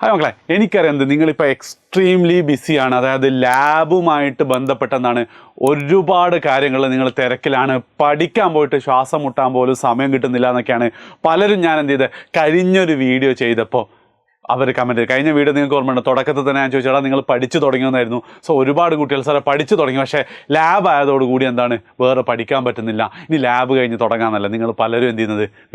Hi മക്കളെ, എനിക്കറിയാം നിങ്ങളിപ്പോൾ എക്സ്ട്രീംലി ബിസിയാണ്. അതായത് ലാബുമായിട്ട് ബന്ധപ്പെട്ടെന്നാണ് ഒരുപാട് കാര്യങ്ങൾ നിങ്ങൾ തിരക്കിലാണ്. പഠിക്കാൻ പോയിട്ട് ശ്വാസം മുട്ടാൻ പോലും സമയം കിട്ടുന്നില്ല എന്നൊക്കെയാണ് പലരും ഞാൻ കഴിഞ്ഞൊരു വീഡിയോ ചെയ്തപ്പോൾ അവർ കമൻറ്റ് ചെയ്തു. കഴിഞ്ഞ വീഡിയോ നിങ്ങൾക്ക് ഓർമ്മയുണ്ട്, തുടക്കത്തിൽ തന്നെ ഞാൻ ചോദിച്ചാൽ നിങ്ങൾ പഠിച്ചു തുടങ്ങിയെന്നായിരുന്നു. സോ ഒരുപാട് കുട്ടികൾ സാറെ പഠിച്ചു തുടങ്ങി, പക്ഷേ ലാബ് ആയതോടുകൂടി വേറെ പഠിക്കാൻ പറ്റുന്നില്ല, ഇനി ലാബ് കഴിഞ്ഞ് തുടങ്ങാമെന്നല്ല നിങ്ങൾ പലരും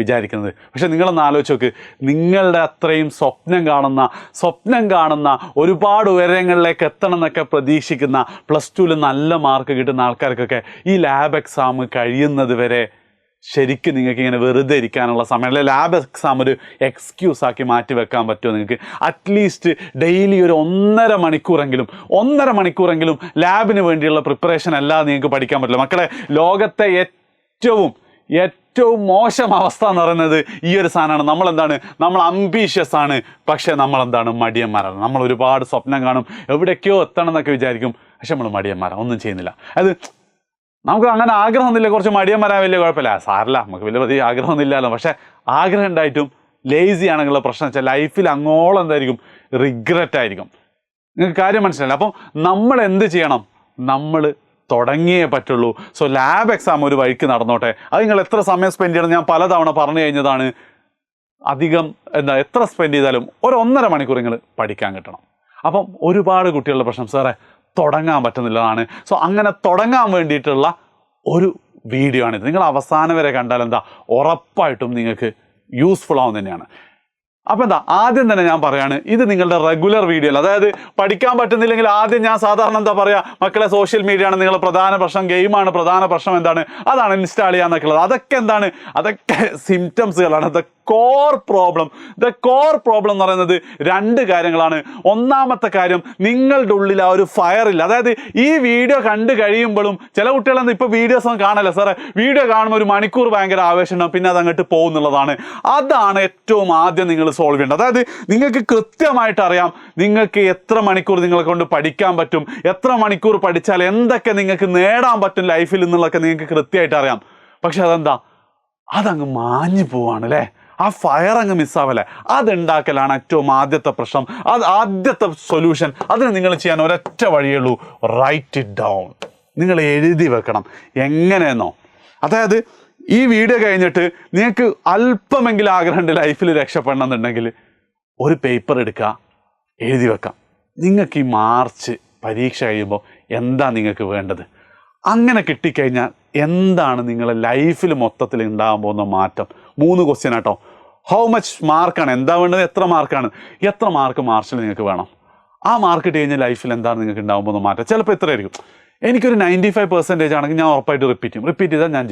വിചാരിക്കുന്നത്. പക്ഷേ നിങ്ങളൊന്ന് ആലോചിച്ച് നോക്ക്, നിങ്ങളുടെ അത്രയും സ്വപ്നം കാണുന്ന ഒരുപാട് ഉയരങ്ങളിലേക്ക് എത്തണം എന്നൊക്കെ പ്രതീക്ഷിക്കുന്ന +2 നല്ല മാർക്ക് കിട്ടുന്ന ആൾക്കാർക്കൊക്കെ ഈ ലാബ് എക്സാം കഴിയുന്നത് വരെ ശരിക്കും നിങ്ങൾക്ക് ഇങ്ങനെ വെറുതെ ഇരിക്കാനുള്ള സമയം, അല്ലെങ്കിൽ ലാബ് എക്സാം ഒരു എക്സ്ക്യൂസ് ആക്കി മാറ്റി വെക്കാൻ പറ്റുമോ നിങ്ങൾക്ക്? അറ്റ്ലീസ്റ്റ് ഡെയിലി ഒരു 1.5 മണിക്കൂറെങ്കിലും ലാബിന് വേണ്ടിയുള്ള പ്രിപ്പറേഷൻ അല്ലാതെ നിങ്ങൾക്ക് പഠിക്കാൻ പറ്റില്ല. മക്കളെ, ലോകത്തെ ഏറ്റവും മോശം അവസ്ഥ എന്ന് പറയുന്നത് ഈ ഒരു സാധനമാണ്. നമ്മൾ അംബീഷ്യസ് ആണ്, പക്ഷേ മടിയന്മാരാണ്. നമ്മൾ ഒരുപാട് സ്വപ്നം കാണും, എവിടേക്കോ എത്തണം എന്നൊക്കെ വിചാരിക്കും, പക്ഷെ നമ്മൾ മടിയന്മാരാണ്, ഒന്നും ചെയ്യുന്നില്ല. അത് നമുക്ക് അങ്ങനെ ആഗ്രഹമൊന്നുമില്ല, കുറച്ച് മടിയന്മാരാൻ വലിയ കുഴപ്പമില്ല, സാരല്ല, നമുക്ക് വലിയ ആഗ്രഹമൊന്നുമില്ലല്ലോ. പക്ഷേ ആഗ്രഹം ഉണ്ടായിട്ടും ലേസി ആണെന്നുള്ള പ്രശ്നം വെച്ചാൽ ലൈഫിൽ അങ്ങോളം റിഗ്രറ്റ് ആയിരിക്കും. നിങ്ങൾക്ക് കാര്യം മനസ്സിലായില്ല. അപ്പം നമ്മൾ എന്ത് ചെയ്യണം? നമ്മൾ തുടങ്ങിയേ പറ്റുള്ളൂ. സോ ലാബ് എക്സാം ഒരു വഴിക്ക് നടന്നോട്ടെ. അത് നിങ്ങൾ എത്ര സമയം സ്പെൻഡ് ചെയ്യണം ഞാൻ പലതവണ പറഞ്ഞു കഴിഞ്ഞതാണ്. അധികം എത്ര സ്പെൻഡ് ചെയ്താലും ഒരു 1.5 മണിക്കൂർ നിങ്ങൾ പഠിക്കാൻ കിട്ടണം. അപ്പം ഒരുപാട് കുട്ടികളുടെ പ്രശ്നം സാറേ തുടങ്ങാൻ പറ്റുന്നില്ലതാണ്. സോ അങ്ങനെ തുടങ്ങാൻ വേണ്ടിയിട്ടുള്ള ഒരു വീഡിയോ ആണിത്. നിങ്ങൾ അവസാനം വരെ കണ്ടാൽ ഉറപ്പായിട്ടും നിങ്ങൾക്ക് യൂസ്ഫുൾ ആവും തന്നെയാണ്. അപ്പോൾ ആദ്യം തന്നെ ഞാൻ പറയാണ്, ഇത് നിങ്ങളുടെ റെഗുലർ വീഡിയോ അല്ല. അതായത് പഠിക്കാൻ പറ്റുന്നില്ലെങ്കിൽ ആദ്യം ഞാൻ സാധാരണ മക്കളെ, സോഷ്യൽ മീഡിയ ആണ് നിങ്ങളുടെ പ്രധാന പ്രശ്നം, ഗെയിമാണ് പ്രധാന പ്രശ്നം, അതാണ് ഇൻസ്റ്റാൾ ചെയ്യാന്നൊക്കെ ഉള്ളത്. അതൊക്കെ സിംറ്റംസുകളാണ്. ദ കോർ പ്രോബ്ലം എന്ന് പറയുന്നത് 2 കാര്യങ്ങളാണ്. ഒന്നാമത്തെ കാര്യം, നിങ്ങളുടെ ഉള്ളിൽ ആ ഒരു ഫയറില്ല. അതായത് ഈ വീഡിയോ കണ്ടു കഴിയുമ്പോഴും ചില കുട്ടികളെന്ന് ഇപ്പോൾ വീഡിയോസ് ഒന്നും കാണല്ല സാറേ, വീഡിയോ കാണുമ്പോൾ 1 മണിക്കൂർ ഭയങ്കര ആവേശം ഉണ്ടാവും, പിന്നെ അത് അങ്ങോട്ട് പോകുന്നുള്ളതാണ്. അതാണ് ഏറ്റവും ആദ്യം നിങ്ങൾ സോൾവ് ചെയ്യേണ്ടത്. അതായത് നിങ്ങൾക്ക് കൃത്യമായിട്ട് അറിയാം നിങ്ങൾക്ക് എത്ര മണിക്കൂർ നിങ്ങളെ കൊണ്ട് പഠിക്കാൻ പറ്റും, എത്ര മണിക്കൂർ പഠിച്ചാൽ എന്തൊക്കെ നിങ്ങൾക്ക് നേടാൻ പറ്റും ലൈഫിൽ എന്നുള്ളതൊക്കെ നിങ്ങൾക്ക് കൃത്യമായിട്ട് അറിയാം. പക്ഷെ അതങ്ങ് മാഞ്ഞു പോവാണ് അല്ലേ, ആ ഫയർ അങ്ങ് മിസ്സാവല്ലേ. അതുണ്ടാക്കലാണ് ഏറ്റവും ആദ്യത്തെ പ്രശ്നം. ആദ്യത്തെ സൊല്യൂഷൻ. അതിന് നിങ്ങൾ ചെയ്യാൻ ഒരൊറ്റ വഴിയുള്ളൂ, റൈറ്റ് ഇറ്റ് ഡൗൺ. നിങ്ങൾ എഴുതി വെക്കണം. എങ്ങനെയെന്നോ, അതായത് ഈ വീഡിയോ കഴിഞ്ഞിട്ട് നിങ്ങൾക്ക് അല്പമെങ്കിലും ആഗ്രഹമുണ്ട് ലൈഫിൽ രക്ഷപ്പെടണം എന്നുണ്ടെങ്കിൽ ഒരു പേപ്പർ എടുക്കുക, എഴുതി വെക്കാം. നിങ്ങൾക്ക് ഈ മാർച്ച് പരീക്ഷ കഴിയുമ്പോൾ എന്താ നിങ്ങൾക്ക് വേണ്ടത്, അങ്ങനെ കിട്ടിക്കഴിഞ്ഞാൽ എന്താണ് നിങ്ങളെ ലൈഫിൽ മൊത്തത്തിൽ ഉണ്ടാകാൻ പോകുന്ന മാറ്റം. 3 ക്വസ്റ്റ്യൻ ആട്ടോ. ഹൗ മച്ച് മാർക്കാണ്, എന്താ വേണ്ടത്, എത്ര മാർക്ക് മാർച്ചിൽ നിങ്ങൾക്ക് വേണം. ആ മാർക്ക് ഇട്ട് കഴിഞ്ഞാൽ ലൈഫിൽ എന്താണ് നിങ്ങൾക്ക് ഉണ്ടാകാൻ പോകുന്ന മാറ്റം. ചിലപ്പോൾ ഇത്രയായിരിക്കും, എനിക്കൊരു 95% ആണെങ്കിൽ ഞാൻ ഉറപ്പായിട്ട് റിപ്പീറ്റ് ചെയ്താൽ ഞാൻ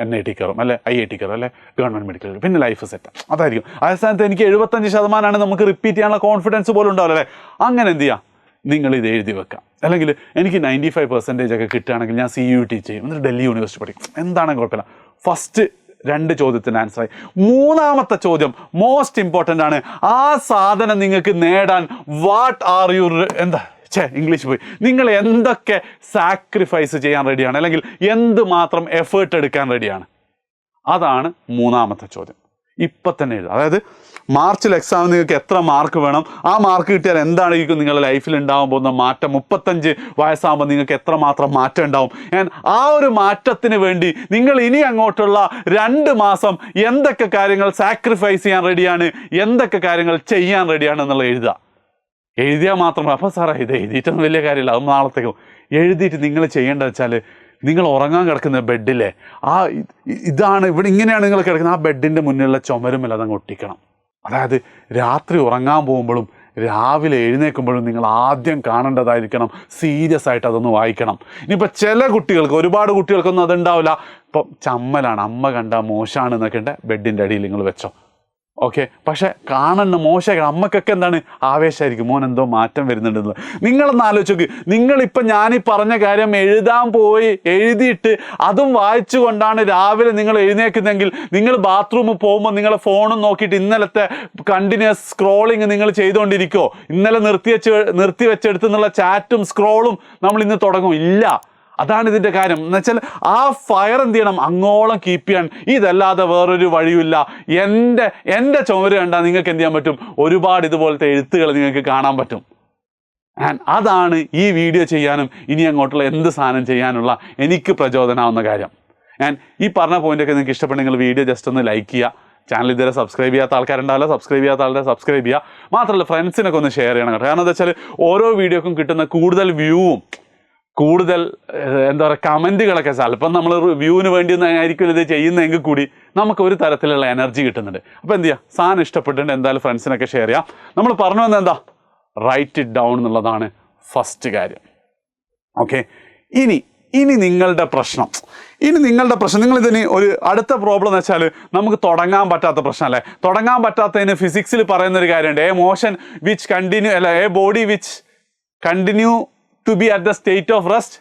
NIT കയറും, അല്ലെ IIT കയറും, അല്ലെ ഗവൺമെൻറ് മെഡിക്കൽ കയറും, പിന്നെ ലൈഫ് സെറ്റ്. അതായിരിക്കും. അതേ സ്ഥാനത്ത് എനിക്ക് 75% നമുക്ക് റിപ്പീറ്റ് ചെയ്യാനുള്ള കോൺഫിഡൻസ് പോലും ഉണ്ടാവില്ല അല്ലേ. അങ്ങനെ എന്ത് ചെയ്യുക, നിങ്ങളിത് എഴുതി വെക്കാം. അല്ലെങ്കിൽ എനിക്ക് 95% ഒക്കെ കിട്ടുകയാണെങ്കിൽ ഞാൻ CUT ചെയ്യും, എന്നിട്ട് ഡൽഹി യൂണിവേഴ്സിറ്റി പഠിക്കും, എന്താണെങ്കിലും കുഴപ്പമില്ല. ഫസ്റ്റ് 2 ചോദ്യത്തിന് ആൻസറായി. 3ാമത്തെ ചോദ്യം മോസ്റ്റ് ഇമ്പോർട്ടൻ്റ് ആണ്. ആ സാധനം നിങ്ങൾക്ക് നേടാൻ ഇംഗ്ലീഷ് പോയി, നിങ്ങൾ എന്തൊക്കെ സാക്രിഫൈസ് ചെയ്യാൻ റെഡിയാണ്, അല്ലെങ്കിൽ എന്തുമാത്രം എഫേർട്ട് എടുക്കാൻ റെഡിയാണ്. അതാണ് 3ാമത്തെ ചോദ്യം. ഇപ്പം തന്നെ എഴുതുക. അതായത് മാർച്ചിൽ എക്സാമിന് നിങ്ങൾക്ക് എത്ര മാർക്ക് വേണം, ആ മാർക്ക് കിട്ടിയാൽ എന്തായിരിക്കും നിങ്ങളുടെ ലൈഫിൽ ഉണ്ടാകാൻ പോകുന്ന മാറ്റം, 35 വയസ്സാകുമ്പോൾ നിങ്ങൾക്ക് എത്രമാത്രം മാറ്റം ഉണ്ടാവും, ആ ഒരു മാറ്റത്തിന് വേണ്ടി നിങ്ങൾ ഇനി അങ്ങോട്ടുള്ള 2 മാസം എന്തൊക്കെ കാര്യങ്ങൾ സാക്രിഫൈസ് ചെയ്യാൻ റെഡിയാണ്, എന്തൊക്കെ കാര്യങ്ങൾ ചെയ്യാൻ റെഡിയാണ് എന്നുള്ളത് എഴുതിയാൽ മാത്രമേ. അപ്പോൾ സാറേ ഇത് എഴുതിയിട്ടൊന്നും വലിയ കാര്യമില്ല, അത് നാളത്തേക്കും. എഴുതിയിട്ട് നിങ്ങൾ ചെയ്യേണ്ടത് വെച്ചാൽ, നിങ്ങൾ ഉറങ്ങാൻ കിടക്കുന്ന ബെഡിലെ ഇതാണ് ഇവിടെ ഇങ്ങനെയാണ് നിങ്ങൾ കിടക്കുന്നത്, ആ ബെഡിൻ്റെ മുന്നിലുള്ള ചുമരുമല്ല അതങ്ങ് ഒട്ടിക്കണം. അതായത് രാത്രി ഉറങ്ങാൻ പോകുമ്പോഴും രാവിലെ എഴുന്നേൽക്കുമ്പോഴും നിങ്ങൾ ആദ്യം കാണേണ്ടതായിരിക്കണം, സീരിയസ് ആയിട്ട് അതൊന്ന് വായിക്കണം. ഇനിയിപ്പോൾ ചില കുട്ടികൾക്ക്, ഒരുപാട് കുട്ടികൾക്കൊന്നും അതുണ്ടാവില്ല, ഇപ്പം ചമ്മലാണ്, അമ്മ കണ്ടാൽ മോശമാണ് എന്നൊക്കെ ബെഡിൻ്റെ അടിയിൽ നിങ്ങൾ വെച്ചോ, ഓക്കെ. പക്ഷെ കാണുന്ന മോശം അമ്മക്കൊക്കെ എന്താണ് ആവേശമായിരിക്കും, മോൻ എന്തോ മാറ്റം വരുന്നുണ്ടെന്ന്. നിങ്ങളൊന്ന് ആലോചിച്ച് നോക്ക്, നിങ്ങളിപ്പം ഞാനീ പറഞ്ഞ കാര്യം എഴുതാൻ പോയി എഴുതിയിട്ട് അതും വായിച്ചു കൊണ്ടാണ് രാവിലെ നിങ്ങൾ എഴുന്നേൽക്കുന്നതെങ്കിൽ, നിങ്ങൾ ബാത്റൂമിൽ പോകുമ്പോൾ നിങ്ങളെ ഫോണും നോക്കിയിട്ട് ഇന്നലത്തെ കണ്ടിന്യൂസ് സ്ക്രോളിങ് നിങ്ങൾ ചെയ്തുകൊണ്ടിരിക്കുമോ? ഇന്നലെ നിർത്തി വെച്ചെടുത്തുന്നുള്ള ചാറ്റും സ്ക്രോളും നമ്മൾ ഇന്ന് തുടങ്ങും? ഇല്ല. അതാണ് ഇതിൻ്റെ കാര്യം എന്ന് വെച്ചാൽ ആ ഫയർ എന്ത് ചെയ്യണം, അങ്ങോളം കീപ്പ് ചെയ്യാൻ. ഇതല്ലാതെ വേറൊരു വഴിയില്ല. എൻ്റെ ചുമര് കണ്ടാൽ നിങ്ങൾക്ക് എന്ത് ചെയ്യാൻ പറ്റും, ഒരുപാട് ഇതുപോലത്തെ എഴുത്തുകൾ നിങ്ങൾക്ക് കാണാൻ പറ്റും. അതാണ് ഈ വീഡിയോ ചെയ്യാനും ഇനി അങ്ങോട്ടുള്ള എന്ത് സാധനം ചെയ്യാനുള്ള എനിക്ക് പ്രചോദനമാവുന്ന കാര്യം. ഈ പറഞ്ഞ പോയിന്റൊക്കെ നിങ്ങൾക്ക് ഇഷ്ടപ്പെട്ടെങ്കിൽ വീഡിയോ ജസ്റ്റ് ഒന്ന് ലൈക്ക് ചെയ്യുക. ചാനൽ ഇതുവരെ സബ്സ്ക്രൈബ് ചെയ്യാത്ത ആൾക്കാരുണ്ടാവില്ല, സബ്സ്ക്രൈബ് ചെയ്യാത്ത ആൾക്കാരെ സബ്സ്ക്രൈബ് ചെയ്യുക. മാത്രമല്ല ഫ്രണ്ട്സിനൊക്കെ ഒന്ന് ഷെയർ ചെയ്യണം കേട്ടോ. കാരണം എന്താ വെച്ചാൽ ഓരോ വീഡിയോക്കും കിട്ടുന്ന കൂടുതൽ വ്യൂവും കൂടുതൽ എന്താ പറയുക കമൻറ്റുകളൊക്കെ ചിലപ്പം നമ്മൾ വ്യൂവിന് വേണ്ടി ഒന്നും ആയിരിക്കും ഇത് ചെയ്യുന്നതെങ്കിൽ കൂടി നമുക്ക് ഒരു തരത്തിലുള്ള എനർജി കിട്ടുന്നുണ്ട്. അപ്പോൾ എന്ത് ചെയ്യുക, സാധനം ഇഷ്ടപ്പെട്ടിട്ടുണ്ട് എന്തായാലും ഫ്രണ്ട്സിനൊക്കെ ഷെയർ ചെയ്യാം. നമ്മൾ പറഞ്ഞു വന്നത് എന്താ, റൈറ്റ് ഇറ്റ് ഡൗൺ എന്നുള്ളതാണ് ഫസ്റ്റ് കാര്യം. ഓക്കെ, ഇനി നിങ്ങളുടെ പ്രശ്നം നിങ്ങളിതിന് ഒരു അടുത്ത പ്രോബ്ലം എന്ന് വെച്ചാൽ നമുക്ക് തുടങ്ങാൻ പറ്റാത്ത പ്രശ്നം അല്ലേ. തുടങ്ങാൻ പറ്റാത്തതിന് ഫിസിക്സിൽ പറയുന്നൊരു കാര്യമുണ്ട്, A motion which continue A body which continue to be at the state of rest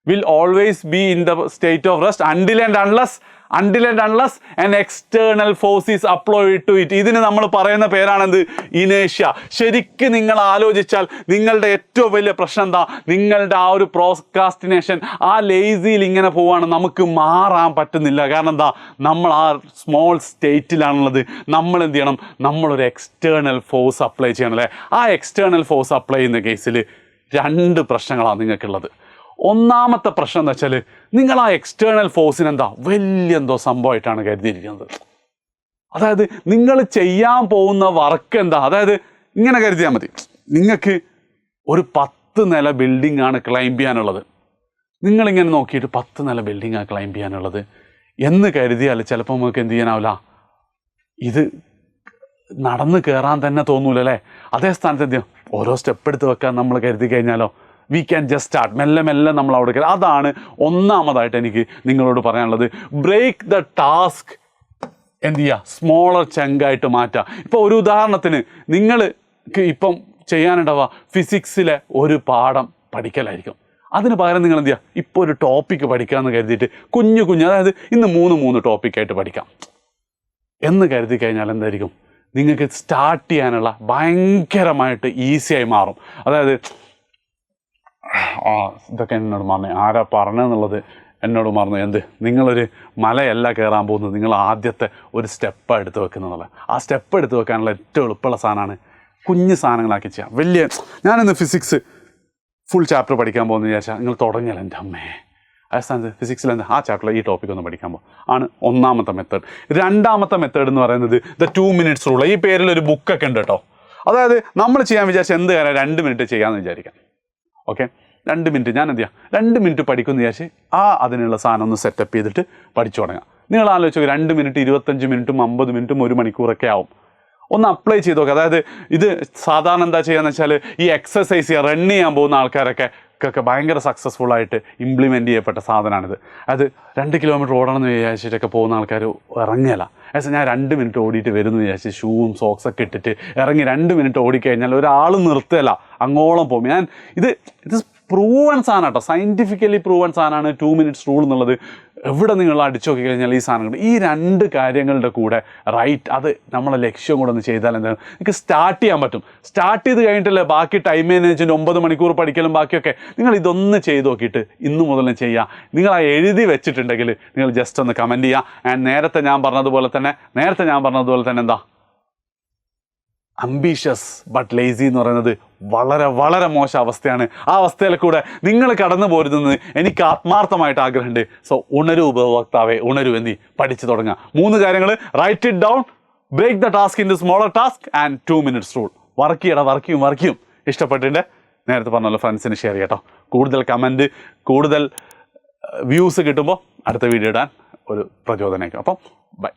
will always be in the state of rest until and unless an external force is applied to it. ഇതിന് നമ്മൾ പറയുന്ന പേരാണെന്ത്, ഇനേഷ്യ. ശരിക്കും നിങ്ങൾ ആലോചിച്ചാൽ നിങ്ങളുടെ ഏറ്റവും വലിയ പ്രശ്നം എന്താ, നിങ്ങളുടെ ആ ഒരു പ്രോക്രാസ്റ്റിനേഷൻ, ആ ലേസിയിൽ ഇങ്ങനെ പോവാണ്, നമുക്ക് മാറാൻ പറ്റുന്നില്ല. കാരണം എന്താ, നമ്മൾ ആ സ്മോൾ സ്റ്റേറ്റിലാണുള്ളത്. നമ്മൾ എന്ത് ചെയ്യണം, നമ്മളൊരു എക്സ്റ്റേണൽ ഫോഴ്സ് അപ്ലൈ ചെയ്യണം അല്ലേ. ആ എക്സ്റ്റേണൽ ഫോഴ്സ് അപ്ലൈ ചെയ്യുന്ന കേസിൽ രണ്ട് പ്രശ്നങ്ങളാണ് നിങ്ങൾക്കുള്ളത്. ഒന്നാമത്തെ പ്രശ്നം എന്ന് വെച്ചാൽ നിങ്ങൾ ആ എക്സ്റ്റേണൽ ഫോഴ്സിന് വലിയ എന്തോ സംഭവമായിട്ടാണ് കരുതിയിരിക്കുന്നത്. അതായത് നിങ്ങൾ ചെയ്യാൻ പോകുന്ന വർക്ക് അതായത് ഇങ്ങനെ കരുതിയാൽ മതി, നിങ്ങൾക്ക് ഒരു 10 നില ബിൽഡിംഗ് ആണ് ക്ലൈംബ് ചെയ്യാനുള്ളത്. നിങ്ങളിങ്ങനെ നോക്കിയിട്ട് 10 നില ബിൽഡിംഗാണ് ക്ലൈംബ് ചെയ്യാനുള്ളത് എന്ന് കരുതിയാൽ ചിലപ്പോൾ നമുക്ക് എന്ത് ചെയ്യാനാവില്ല, ഇത് നടന്ന് കയറാൻ തന്നെ തോന്നൂലല്ലേ. അതേ സ്ഥാനത്ത് എന്ത് ചെയ്യും, ഓരോ സ്റ്റെപ്പ് എടുത്ത് വെക്കാൻ നമ്മൾ കരുതി കഴിഞ്ഞാലോ, വി ക്യാൻ ജസ്റ്റ് സ്റ്റാർട്ട്, മെല്ലെ നമ്മൾ അവിടെ കയറി. അതാണ് ഒന്നാമതായിട്ട് എനിക്ക് നിങ്ങളോട് പറയാനുള്ളത്. ബ്രേക്ക് ദ ടാസ്ക് എന്ത് ചെയ്യുക, സ്മോളർ ചങ്കായിട്ട് മാറ്റുക. ഇപ്പോൾ ഒരു ഉദാഹരണത്തിന് നിങ്ങൾക്ക് ഇപ്പം ചെയ്യാനുണ്ടാവുക ഫിസിക്സിലെ ഒരു പാഠം പഠിക്കലായിരിക്കും. അതിന് പകരം നിങ്ങൾ എന്ത് ചെയ്യുക, ഇപ്പോൾ ഒരു ടോപ്പിക്ക് പഠിക്കാമെന്ന് കരുതിയിട്ട് കുഞ്ഞു അതായത് ഇന്ന് 3 ടോപ്പിക്കായിട്ട് പഠിക്കാം എന്ന് കരുതി കഴിഞ്ഞാൽ എന്തായിരിക്കും, നിങ്ങൾക്ക് സ്റ്റാർട്ട് ചെയ്യാനുള്ള ഭയങ്കരമായിട്ട് ഈസിയായി മാറും. അതായത് ഇതൊക്കെ എന്നോട് മറന്നു, ആരാ പറഞ്ഞെന്നുള്ളത് എന്നോട് മറന്നു. നിങ്ങളൊരു മലയല്ല കയറാൻ പോകുന്നത്, നിങ്ങൾ ആദ്യത്തെ ഒരു സ്റ്റെപ്പ് എടുത്ത് വെക്കുന്നുള്ളത്. ആ സ്റ്റെപ്പ് എടുത്ത് വെക്കാനുള്ള ഏറ്റവും എളുപ്പമുള്ള സാധനമാണ് കുഞ്ഞു സാധനങ്ങളാക്കി ചെയ്യാം. ഞാനിന്ന് ഫിസിക്സ് ഫുൾ ചാപ്റ്റർ പഠിക്കാൻ പോകുന്നു വിചാരിച്ചാൽ നിങ്ങൾ തുടങ്ങിയാൽ എൻ്റെ അമ്മേ, ആ സ്ഥാനത്ത് ഫിസിക്സിൽ ആ ചാപ്റ്ററിൽ ഈ ടോപ്പിക് ഒന്ന് പഠിക്കാൻ പോകും ആണ് ഒന്നാമത്തെ മെത്തേഡ്. രണ്ടാമത്തെ മെത്തേഡ് എന്ന് പറയുന്നത് ദ 2 minutes റൂൾ. ഈ പേരിൽ ഒരു ബുക്കൊക്കെ ഉണ്ട് കേട്ടോ. അതായത് നമ്മൾ ചെയ്യാൻ വിചാരിച്ചാൽ എന്ത് കാര്യം 2 മിനിറ്റ് ചെയ്യാമെന്ന് വിചാരിക്കാം. ഓക്കെ, 2 മിനിറ്റ് ഞാൻ എന്ത് ചെയ്യാം, 2 മിനിറ്റ് പഠിക്കുമെന്ന് വിചാരിച്ച് അതിനുള്ള സാധനം ഒന്ന് സെറ്റപ്പ് ചെയ്തിട്ട് പഠിച്ചു തുടങ്ങാം. നിങ്ങൾ ആലോചിച്ച് 2 മിനിറ്റ് 25 മിനിറ്റും 50 മിനിറ്റും 1 മണിക്കൂറൊക്കെ ആവും. ഒന്ന് അപ്ലൈ ചെയ്ത് നോക്കുക. അതായത് ഇത് സാധാരണ എന്താ ചെയ്യാന്ന് വെച്ചാൽ ഈ എക്സസൈസ് റൺ ചെയ്യാൻ പോകുന്ന ആൾക്കാരൊക്കെ ഭയങ്കര സക്സസ്ഫുള്ളായിട്ട് ഇംപ്ലിമെൻറ്റ് ചെയ്യപ്പെട്ട സാധനമാണിത്. അത് 2 കിലോമീറ്റർ ഓടണമെന്ന് വിചാരിച്ചിട്ടൊക്കെ പോകുന്ന ആൾക്കാർ ഇറങ്ങില്ല. ഞാൻ 2 മിനിറ്റ് ഓടിയിട്ട് വരുമെന്ന് വിചാരിച്ച് ഷൂവും സോക്സൊക്കെ ഇട്ടിട്ട് ഇറങ്ങി 2 മിനിറ്റ് ഓടിക്കഴിഞ്ഞാൽ ഒരാൾ നിർത്തുകയല്ല, അങ്ങോളം പോകും. ഇത് പ്രൂവൺ സാധനം കേട്ടോ, സയൻറ്റിഫിക്കലി പ്രൂവൺ സാധനമാണ് 2 minutes റൂൾ എന്നുള്ളത്. എവിടെ നിങ്ങൾ അടിച്ചു നോക്കി കഴിഞ്ഞാൽ ഈ സാധനങ്ങൾ, ഈ 2 കാര്യങ്ങളുടെ കൂടെ അത് നമ്മളെ ലക്ഷ്യം കൂടെ ഒന്ന് ചെയ്താൽ എന്താണ്, നിങ്ങൾക്ക് സ്റ്റാർട്ട് ചെയ്യാൻ പറ്റും. സ്റ്റാർട്ട് ചെയ്ത് കഴിഞ്ഞിട്ടല്ലേ ബാക്കി ടൈം മാനേജ്മെൻറ്റ് 9 മണിക്കൂർ പഠിക്കലും ബാക്കിയൊക്കെ. നിങ്ങൾ ഇതൊന്ന് ചെയ്ത് നോക്കിയിട്ട് ഇന്ന് മുതൽ ചെയ്യുക. നിങ്ങൾ ആ എഴുതി വെച്ചിട്ടുണ്ടെങ്കിൽ നിങ്ങൾ ജസ്റ്റ് ഒന്ന് കമൻറ്റ് ചെയ്യുക. നേരത്തെ ഞാൻ പറഞ്ഞതുപോലെ തന്നെ എന്താ, അംബീഷ്യസ് ബട്ട് ലേസി എന്ന് പറയുന്നത് വളരെ വളരെ മോശം അവസ്ഥയാണ്. ആ അവസ്ഥയിൽ കൂടെ നിങ്ങൾ കടന്നു പോരുതെന്ന് എനിക്ക് ആത്മാർത്ഥമായിട്ട് ആഗ്രഹമുണ്ട്. സോ ഉണരൂ ഉപഭോക്താവെ, ഉണരൂ എന്നീ പഠിച്ചു തുടങ്ങുക. 3 കാര്യങ്ങൾ: write it down, break the task into smaller task and 2 minutes rule. Work ചെയ്യും. ഇഷ്ടപ്പെട്ടിട്ട് നേരത്തെ പറഞ്ഞല്ലോ ഫ്രണ്ട്സിന് ഷെയർ ചെയ്യട്ടോ. കൂടുതൽ കമൻറ്റ്, കൂടുതൽ വ്യൂസ് കിട്ടുമ്പോൾ അടുത്ത വീഡിയോ ഇടാൻ ഒരു പ്രചോദനമായിരിക്കും. അപ്പം ബൈ.